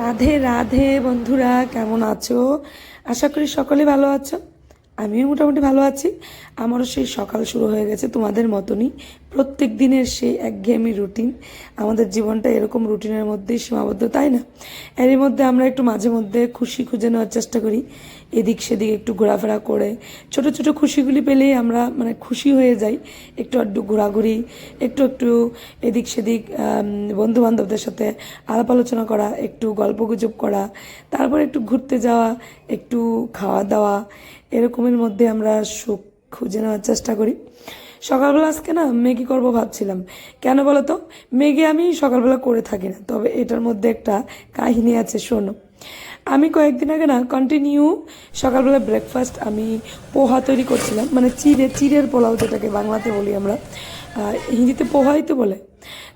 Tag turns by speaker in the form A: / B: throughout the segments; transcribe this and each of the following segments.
A: রাধে রাধে বন্ধুরা, কেমন আছো? আশা করি সকলে ভালো আছো। আমিও মোটামুটি ভালো আছি। আমারও সেই সকাল শুরু হয়ে গেছে তোমাদের মতনই। প্রত্যেক দিনের সেই একঘেয়েমি রুটিন। আমাদের জীবনটা এরকম রুটিনের মধ্যেই সীমাবদ্ধ, তাই না? এরই মধ্যে আমরা একটু মাঝে মধ্যে খুশি খুঁজে নেওয়ার চেষ্টা করি, এদিক সেদিক একটু ঘোরাফেরা করে। ছোট ছোট খুশিগুলি পেলেই আমরা খুশি হয়ে যাই। একটু একটু ঘোরাঘুরি, একটু একটু এদিক সেদিক বন্ধু বান্ধবদের সাথে আলাপ আলোচনা করা, একটু গল্পগুজব করা, তারপর একটু ঘুরতে যাওয়া, একটু খাওয়া দাওয়া, এরকমের মধ্যে আমরা সুখ খুঁজে নেওয়ার চেষ্টা করি। সকালবেলা আজকে না ম্যাগি করবো ভাবছিলাম। কেন বলো তো? ম্যাগি আমি সকালবেলা করে থাকি না, তবে এটার মধ্যে একটা কাহিনী আছে, শোনো। আমি কয়েকদিন আগে না কন্টিনিউ সকালবেলা ব্রেকফাস্ট আমি পোহা তৈরি করছিলাম, চিড়ের পোলাও, যেটাকে বাংলাতে বলি আমরা, হিন্দিতে পোহাই তো বলে।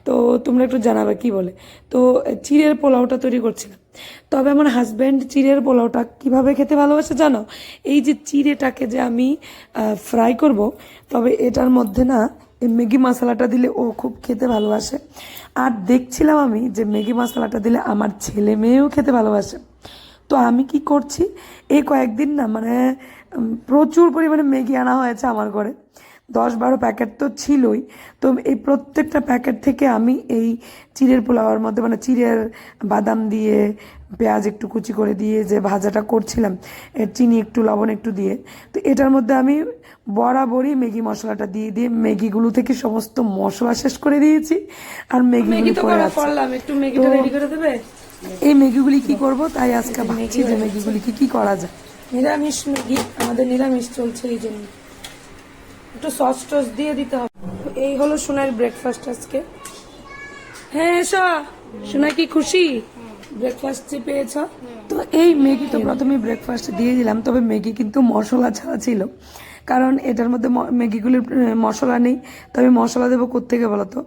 A: তো তোমরা একটু জানাবে কি বলে। তো চিড়ের পোলাওটা তৈরি করছিলাম। তবে আমার হাজব্যান্ড চিড়ের পোলাওটা কিভাবে খেতে ভালোবাসে জানো? এই যে চিড়েটাকে যে আমি ফ্রাই করব, তবে এটার মধ্যে না এই ম্যাগি মশলাটা দিলে ও খুব খেতে ভালোবাসে। আর দেখছিলাম আমি যে ম্যাগি মশলাটা দিলে আমার ছেলে মেয়েও খেতে ভালোবাসে। তো আমি কি করছি, এই কয়েকদিন না প্রচুর পরিমাণে ম্যাগি আনা হয়েছে আমার ঘরে। 10-12 প্যাকেট তো ছিলই। তো এই প্রত্যেকটা প্যাকেট থেকে আমি এই চিড়ের পোলাওয়ার মধ্যে চিড়ের বাদাম দিয়ে, পেঁয়াজ একটু কুচি করে দিয়ে যে ভাজাটা করছিলাম, চিনি একটু, লবণ একটু দিয়ে, তো এটার মধ্যে আমি বরাবরই ম্যাগি মশলাটা দিয়ে দিয়ে ম্যাগিগুলো থেকে সমস্ত মশলা শেষ করে দিয়েছি। আর ম্যাগিগুলো পড়ে আছে।
B: একটু ম্যাগিটা রেডি করে দেবে।
A: এই ম্যাগিগুলি কি করব, তাই আজকে ভাবছি যে ম্যাগিগুলি কি করা যায়।
B: নিরামিষ ম্যাগি, আমাদের নিরামিষ চলছে, এই জন্য একটু সস টস দিয়ে দিতে হবে। এই হলো সোনার ব্রেকফাস্ট আজকে। হ্যাঁ এসো সোনা, কি খুশি ব্রেকফাস্ট যে পেয়েছ?
A: তো এই ম্যাগি তো প্রথমে ব্রেকফাস্ট দিয়ে দিলাম, তবে ম্যাগি কিন্তু মশলা ছাড়া ছিল, কারণ এটার মধ্যে ম্যাগিগুলির মশলা নেই। তবে মশলা দেবো কোত্থেকে বলো তো?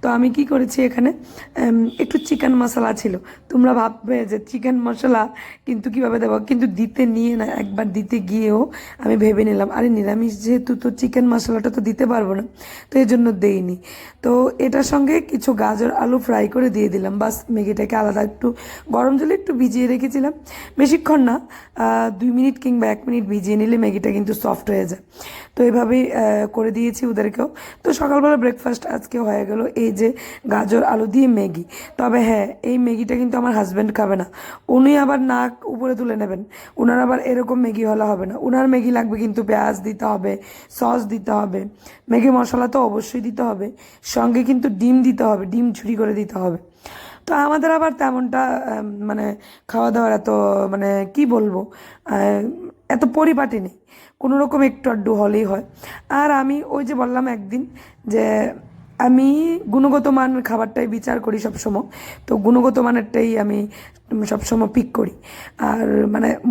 A: তো আমি কি করেছি, এখানে একটু চিকেন মশলা ছিল। তোমরা ভাববে যে চিকেন মশলা কিন্তু কিভাবে দেবো, কিন্তু দিতে নিয়ে না, একবার দিতে গিয়েও আমি ভেবে নিলাম আরে নিরামিষ যেহেতু, তো চিকেন মশলাটা তো দিতে পারবো না, তো এই জন্য দেইনি। তো এটার সঙ্গে কিছু গাজর আলু ফ্রাই করে দিয়ে দিলাম, বাস। ম্যাগিটাকে আলাদা একটু গরম জলে একটু ভিজিয়ে রেখেছিলাম, বেশিক্ষণ না, 2 মিনিট কিংবা 1 মিনিট ভিজিয়ে নিলে ম্যাগিটা কিন্তু সফট হয়ে যায়। তো এইভাবেই করে দিয়েছি ওদেরকেও। তো সকালবেলা ব্রেকফাস্ট আজকে হয়ে গেল এই যে গাজর আলু দিয়ে ম্যাগি। তবে হ্যাঁ, এই ম্যাগিটা কিন্তু আমার হাজব্যান্ড খাবে না। উনি আবার নাক উপরে তুলে নেবেন। উনার আবার এরকম ম্যাগি হলে হবে না, উনার ম্যাগি লাগবে কিন্তু পেঁয়াজ দিতে হবে, সস দিতে হবে, ম্যাগি মশলা তো অবশ্যই দিতে হবে, সঙ্গে কিন্তু ডিম দিতে হবে, ডিম ঝুরি করে দিতে হবে। তো আমাদের আবার তেমনটা খাওয়া দাওয়ার এত কি বলবো, এত পরিপাটি নেই, কোনো রকম একটু আড্ডু হলেই হয়। আর আমি ওই যে বললাম একদিন যে আমি গুণগত মান খাবারটাই বিচার করি সবসময়। তো গুণগত মানেরটাই আমি সবসময় পিক করি। আর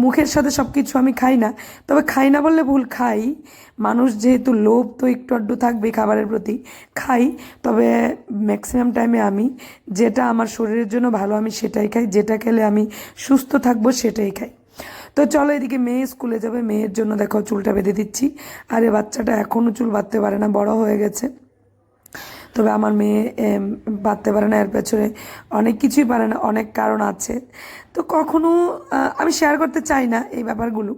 A: মুখের সাথে সব কিছু আমি খাই না, তবে খাই না বললে ভুল, খাই। মানুষ যেহেতু, লোভ তো একটু আড্ডু থাকবেই খাবারের প্রতি, খাই। তবে ম্যাক্সিমাম টাইমে আমি যেটা আমার শরীরের জন্য ভালো আমি সেটাই খাই, যেটা খেলে আমি সুস্থ থাকবো সেটাই খাই। তো চলো, এদিকে মেয়ে স্কুলে যাবে, মেয়ের জন্য দেখো চুলটা বেঁধে দিচ্ছি। আর এ বাচ্চাটা এখনও চুল বাঁধতে পারে না, বড় হয়ে গেছে। তবে আমার মেয়ে বাঁধতে পারে না, এর পেছনে অনেক কিছুই পারে না, অনেক কারণ আছে। তো কখনো আমি শেয়ার করতে চাই না এই ব্যাপারগুলো।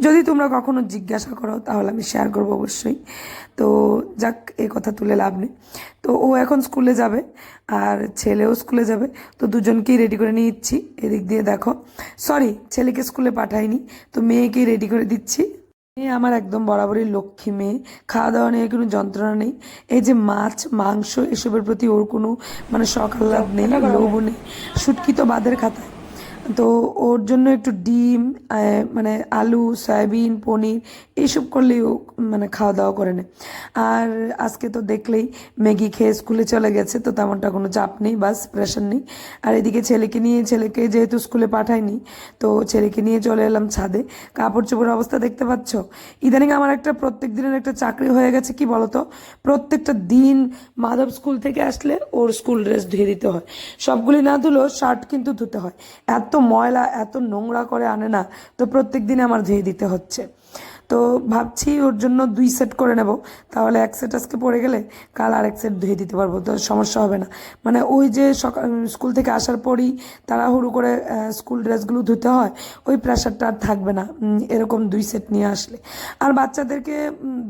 A: যদি তোমরা কখনো জিজ্ঞাসা করো তাহলে আমি শেয়ার করবো অবশ্যই। তো যাক, এই কথা তুলে লাভ নেই। তো ও এখন স্কুলে যাবে, আর ছেলেও স্কুলে যাবে। তো দুজনকেই রেডি করে নিচ্ছি। এদিক দিয়ে দেখো, সরি, ছেলেকে স্কুলে পাঠাইনি, তো মেয়েকেই রেডি করে দিচ্ছি। মেয়ে আমার একদম বরাবরই লক্ষ্মী মেয়ে, খাওয়া দাওয়া নিয়ে কোনো যন্ত্রণা নেই। এই যে মাছ মাংস এসবের প্রতি ওর কোনো শখ আহ্লাদ নেই, লোভও নেই। শুটকি তো বাদের খাতায়। তো ওর জন্য একটু ডিম, আলু, সয়াবিন, পনির এইসব করলেই ও খাওয়া দাওয়া করে নেয়। আর আজকে তো দেখলেই ম্যাগি খেয়ে স্কুলে চলে গেছে, তো তেমনটা কোনো চাপ নেই, বাস প্রেশার নেই। আর এদিকে ছেলেকে যেহেতু স্কুলে পাঠায়নি, তো ছেলেকে নিয়ে চলে এলাম ছাদে। কাপড় চোপড়ের অবস্থা দেখতে পাচ্ছ। ইদানিং আমার প্রত্যেক দিনের একটা চাকরি হয়ে গেছে, কি বলতো, প্রত্যেকটা দিন মাধব স্কুল থেকে আসলে ওর স্কুল ড্রেস ধুয়ে দিতে হয়। সবগুলি না ধুলেও শার্ট কিন্তু ধুতে হয়। এত ময়লা, এত নোংরা করে আনে না, তো প্রত্যেক দিন আমার ধুয়ে দিতে হচ্ছে। তো ভাবছি ওর জন্য 2 সেট করে নেব, তাহলে 1 সেট আজকে পরে গেলে কাল আর 1 সেট ধুয়ে দিতে পারবো, তো সমস্যা হবে না। মানে ওই যে সকাল স্কুল থেকে আসার পরই তাড়াহুড়ো করে স্কুল ড্রেসগুলো ধুতে হয়, ওই প্রেশারটা আর থাকবে না এরকম 2 সেট নিয়ে আসলে। আর বাচ্চাদেরকে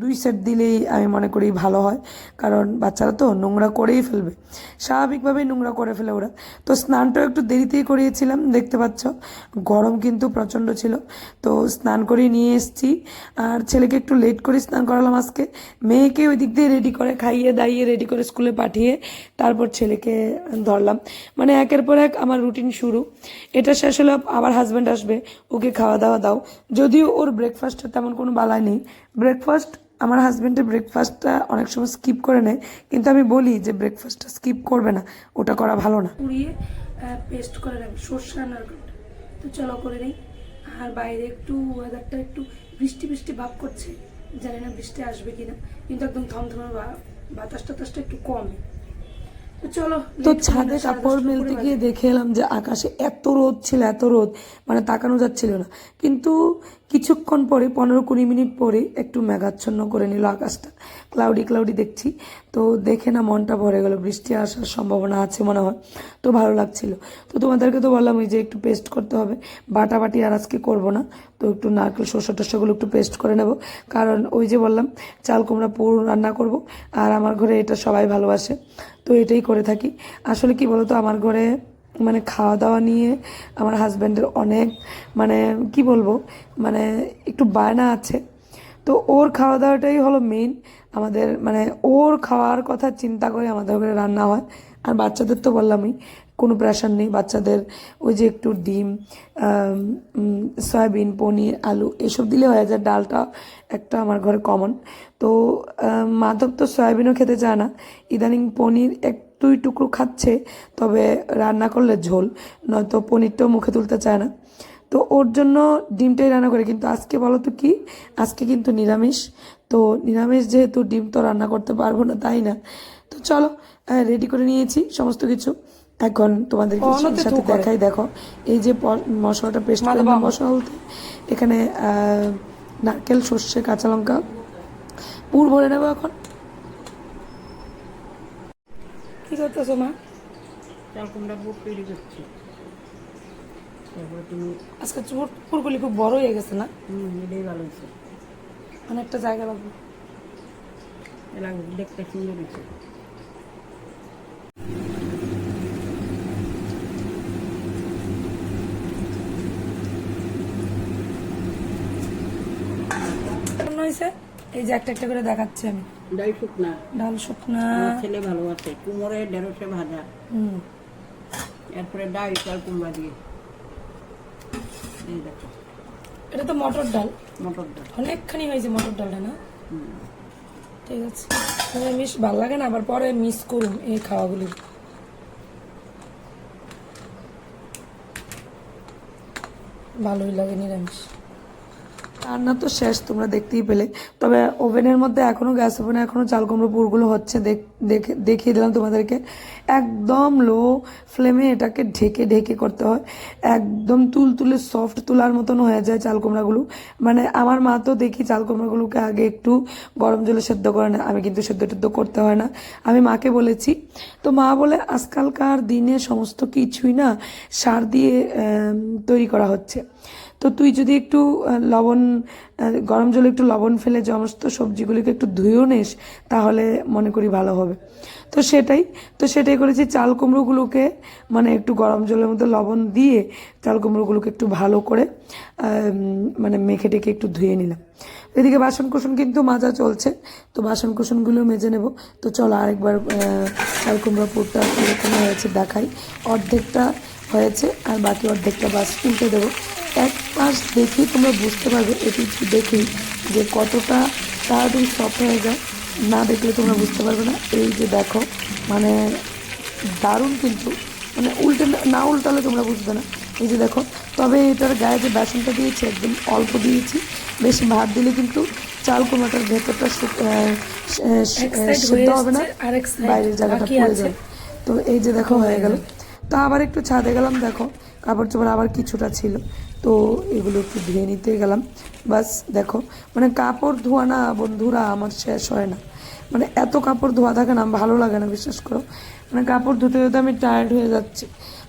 A: 2 সেট দিলেই আমি মনে করি ভালো হয়, কারণ বাচ্চারা তো নোংরা করেই ফেলবে, স্বাভাবিকভাবেই নোংরা করে ফেলে ওরা। তো স্নানটাও একটু দেরিতেই করিয়েছিলাম, দেখতে পাচ্ছ গরম কিন্তু প্রচণ্ড ছিল, তো স্নান করে নিয়ে এসেছি। আর ছেলেকে একটু লেট করে স্নান করালাম আজকে, মেয়েকে ওই দিক দিয়ে রেডি করে খাইয়ে দাইয়ে রেডি করে স্কুলে পাঠিয়ে তারপর ছেলেকে ধরলাম। মানে একের পর এক আমার রুটিন শুরু, এটা শেষ হলে আবার হাজব্যান্ড আসবে, ওকে খাওয়া দাওয়া দাও। যদিও ওর ব্রেকফাস্টটা তেমন কোনো বালাই নেই, ব্রেকফাস্ট আমার হাজব্যান্ডের ব্রেকফাস্টটা অনেক সময় স্কিপ করে নেয়, কিন্তু আমি বলি যে ব্রেকফাস্টটা স্কিপ করবে না, ওটা করা ভালো না।
B: পুড়িয়ে পেস্ট করে নেব সর্ষে আর নারকেলটা, তো চলো করে নিই। আর বাইরে একটু ওয়েদারটা একটু বৃষ্টি বৃষ্টি ভাব করছে, জানি না বৃষ্টি আসবে কিনা, কিন্তু একদম থমথমে বাতাস টাতাসটা একটু কম। তো চলো
A: তো ছাদে কাপড় মেলতে গিয়ে দেখে এলাম যে আকাশে এত রোদ ছিল, এত রোদ, মানে তাকানো যাচ্ছিল না। কিন্তু কিছুক্ষণ পরে 15-20 মিনিট পরে একটু মেঘাচ্ছন্ন করে নিল আকাশটা, ক্লাউডি ক্লাউডি দেখছি। তো দেখে না মনটা ভরে গেল, বৃষ্টি আসার সম্ভাবনা আছে মনে হয়, তো ভালো লাগছিল। তো তোমাদেরকে তো বললাম ওই যে একটু পেস্ট করতে হবে, বাটাবাটি আর আজকে করবো না, তো একটু নারকেল শসা টসাগুলো একটু পেস্ট করে নেব, কারণ ওই যে বললাম চাল কুমড়া পুরো রান্না করব। আর আমার ঘরে এটা সবাই ভালোবাসে, তো এটাই করে থাকি। আসলে কি বলতো, আমার ঘরে মানে খাওয়া দাওয়া নিয়ে আমার হাজব্যান্ডের অনেক মানে কি বলবো, মানে একটু বায়না আছে। তো ওর খাওয়া দাওয়াটাই হলো মেইন আমাদের, মানে ওর খাওয়ার কথা চিন্তা করে আমাদের ঘরে রান্না হয়। আর বাচ্চাদের তো বললামই কোনো প্রেশার নেই, বাচ্চাদের ওই যে একটু ডিম, সয়াবিন, পনির, আলু এসব দিলে হয়ে যায়। ডালটা একটা আমার ঘরে কমন। তো মাধব তো সয়াবিনও খেতে চায় না, ইদানিং পনির একটুই টুকরো খাচ্ছে, তবে রান্না করলে ঝোল, নয়তো পনিরটাও মুখে তুলতে চায় না। তো ওর জন্য ডিমটাই রান্না করে, কিন্তু আজকে বলো তো কি, আজকে কিন্তু নিরামিষ। তো নিরামিষ যেহেতু ডিম তো রান্না করতে পারবো না, তাই না? তো চলো রেডি করে নিয়েছি সমস্ত কিছু, এখন তোমাদের সাথে দেখাই। দেখো এই যে মশলাটা পেস্ট করে, মশলা বলতে এখানে নারকেল, সর্ষে, কাঁচা লঙ্কা পুর ভরে নেবো। এখন
B: কি করতেছো মা?
C: চাল কুমড়া বুট তৈরি করছি। তারপরে তুমি
B: আজকে পুরগুলি খুব বড় হয়ে গেছে না,
C: এটাই ভালো হয়েছে,
B: অনেকটা জায়গা লাগবে।
C: দেখতে সুন্দর হয়েছে।
B: হয়েছে এই যে একটা একটা করে দেখাচ্ছি আমি।
C: ডাল শুকনা,
B: ডাল শুকনা,
C: আমার ছেলে ভালোবাসে। কুমড়ে ঢেঁড়সে ভাজা, এরপরে ডাল চাল কুমড়া দিয়ে। এই দেখো,
B: এটা তো মটর ডাল,
C: মটর ডাল
B: অনেকখানি হয়েছে মটর ডালটা না? ঠিক আছে, মিশ ভালো লাগে না, আবার পরে মিস করুন এই খাওয়াগুলি। ভালোই লাগে নিরামিষ।
A: রান্না তো শেষ, তোমরা দেখতেই পেলে। তবে ওভেনের মধ্যে এখনো, গ্যাস ওভেনে এখনো চাল কুমড়ো পুরগুলো হচ্ছে, দেখিয়ে দিলাম তোমাদেরকে। একদম লো ফ্লেমে এটাকে ঢেকে ঢেকে করতে হয়, একদম তুলতুলে সফট তুলার মতন হয়ে যায় চাল কুমড়াগুলো। মানে আমার মা তো দেখি চাল কুমড়াগুলোকে আগে একটু গরম জলে সেদ্ধ করে না, আমি কিন্তু সেদ্ধ টেদ্ধ করতে হয় না, আমি মাকে বলেছি। তো মা বলে আজকালকার দিনে সমস্ত কিছুই না সার দিয়ে তৈরি করা হচ্ছে, তো তুই যদি একটু লবণ, গরম জলে একটু লবণ ফেলে সমস্ত সবজিগুলিকে একটু ধুয়েও নিস, তাহলে মনে করি ভালো হবে। তো সেটাই করেছি। চাল কুমড়োগুলোকে মানে একটু গরম জলের মধ্যে লবণ দিয়ে চাল কুমড়োগুলোকে একটু ভালো করে মানে মেখে টেকে একটু ধুয়ে নিলাম। এদিকে বাসন কুসন কিন্তু মাজা চলছে, তো বাসন কুসনগুলো মেজে নেব। তো চলো আরেকবার চাল কুমড়া পুরটা এরকম হয়েছে দেখাই। অর্ধেকটা হয়েছে আর বাকি অর্ধেকটা বাস উল্টে দেবো। এক পাশ দেখি তোমরা বুঝতে পারবে, এটি দেখি যে কতটা তাড়াতাড়ি সফট হয়ে যায়, না দেখলে তোমরা বুঝতে পারবে না। এই যে দেখো, মানে দারুণ, কিন্তু মানে না উল্টালে তোমরা বুঝবে না। এই যে দেখো, তবে এটার গায়ে যে বেসনটা দিয়েছি একদম অল্প দিয়েছি, বেশি ভাত দিলে কিন্তু চাল কুমড়াটার ভেতরটা সিদ্ধ হবে না, বাইরের জায়গাটা পড়ে যাবে। তো এই যে দেখো হয়ে গেল। তো আবার একটু ছাদে গেলাম, দেখো কাপড় চোপড় আবার কিছুটা ছিল, তো এগুলো একটু ধুয়ে নিতে গেলাম। বাস দেখো, মানে কাপড় ধোয়া না বন্ধুরা আমার শেষ হয় না, মানে এত কাপড় ধোয়া থাকে না, ভালো লাগে না বিশ্বাস করো। মানে কাপড় ধুতে ধুতে আমি টায়ার্ড হয়ে যাচ্ছি।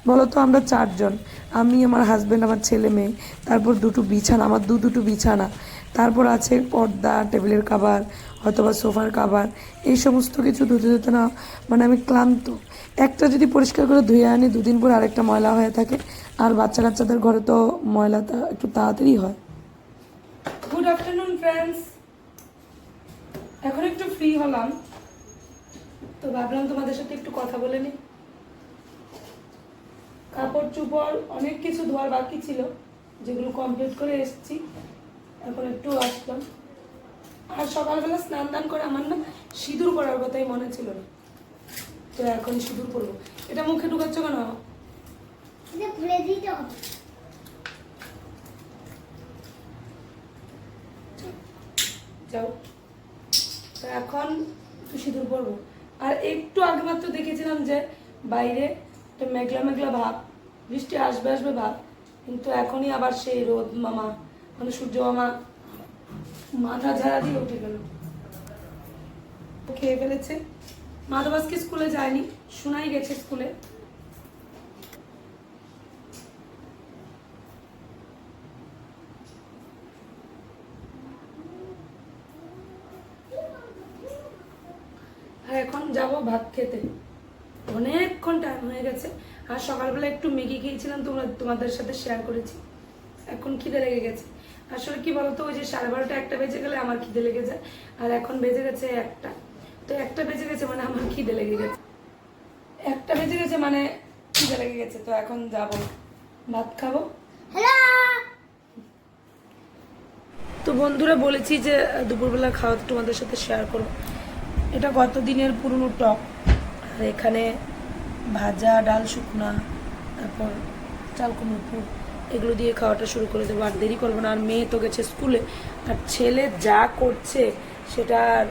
A: বলো তো, আমরা 4 জন, আমি, আমার হাজব্যান্ড, আমার ছেলে মেয়ে, তারপর দুটো বিছানা, আমার দুটো বিছানা, তারপর আছে পর্দা, টেবিলের কাভার, হয়তোবা সোফার কাভার, এই সমস্ত কিছু ধুতে ধুতে না মানে আমি ক্লান্ত। একটা যদি পরিষ্কার করে ধুয়ে আনি 2 দিন পর আরেকটা ময়লা হয়ে থাকে। আর বাচ্চা কাচ্চাদের ঘরে তো ময়লাটা একটু তাড়াতাড়ি হয়।
B: গুড আফটারনুন ফ্রেন্ডস, এখন একটু ফ্রি হলাম, তো ভাবলাম তোমাদের সাথে একটু কথা বলে নিই। কাপড় চোপড় অনেক কিছু ধোয়ার বাকি ছিল, যেগুলো কমপ্লিট করে এসেছি, এখন একটু আসলাম। আর সকালবেলা স্নান দান করে আমার না সিঁদুর করার কথাই মনে ছিল না, তো এখন সিঁদুর করবো। এটা মুখে ঢুকাচ্ছ কেন? যাও, তো এখন একটু সিঁদুর পরবো। আর একটু আগে মাত্র দেখেছিলাম যে বাইরে একটা মেঘলা মেঘলা ভাব, বৃষ্টি আসবে আসবে ভাব, কিন্তু এখনই আবার সেই রোদ মামা, মানে সূর্য মামা মাথা ঝাড়া দিয়ে উঠে গেল। খেয়ে ফেলেছে। মাধব আজকে স্কুলে যায়নি, শোনাই গেছে স্কুলে। আর এখন যাব ভাত খেতে, অনেকক্ষণ টাইম হয়ে গেছে। আর সকালবেলা একটু ম্যাগি খেয়েছিলাম, তোমাদের সাথে শেয়ার করেছি। এখন খিদে লেগে গেছে। আসলে কি বলতো, ওই যে 12:30 1টা বেজে গেলে আমার খিদে লেগে যায়, আর এখন বেজে গেছে 1টা। তো 1টা বেজে গেছে মানে আমার খিদে লেগে গেছে, 1টা বেজে গেছে মানে খিদে লেগে গেছে। তো এখন যাব ভাত খাবো। তো বন্ধুরা, বলেছি যে দুপুরবেলা খাওয়া তোমাদের সাথে শেয়ার করবো। এটা গত দিনের পুরনো টক, আর এখানে ভাজা, ডাল শুকনা, তারপর চাল কুমড়ো, এগুলো দিয়ে খাওয়াটা শুরু করে দেবো। আর দেরি করবো না। আর মেয়ে তো গেছে স্কুলে, আর ছেলে যা করছে সেটা আর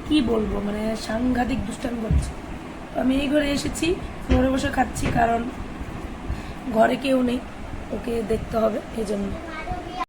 B: কি বলবো, মানে সাংঘাতিক দুষ্টামি করছে। তো আমি এই ঘরে এসেছি, ফ্লোরে বসে খাচ্ছি, কারণ ঘরে কেউ নেই, ওকে দেখতে হবে এই জন্য।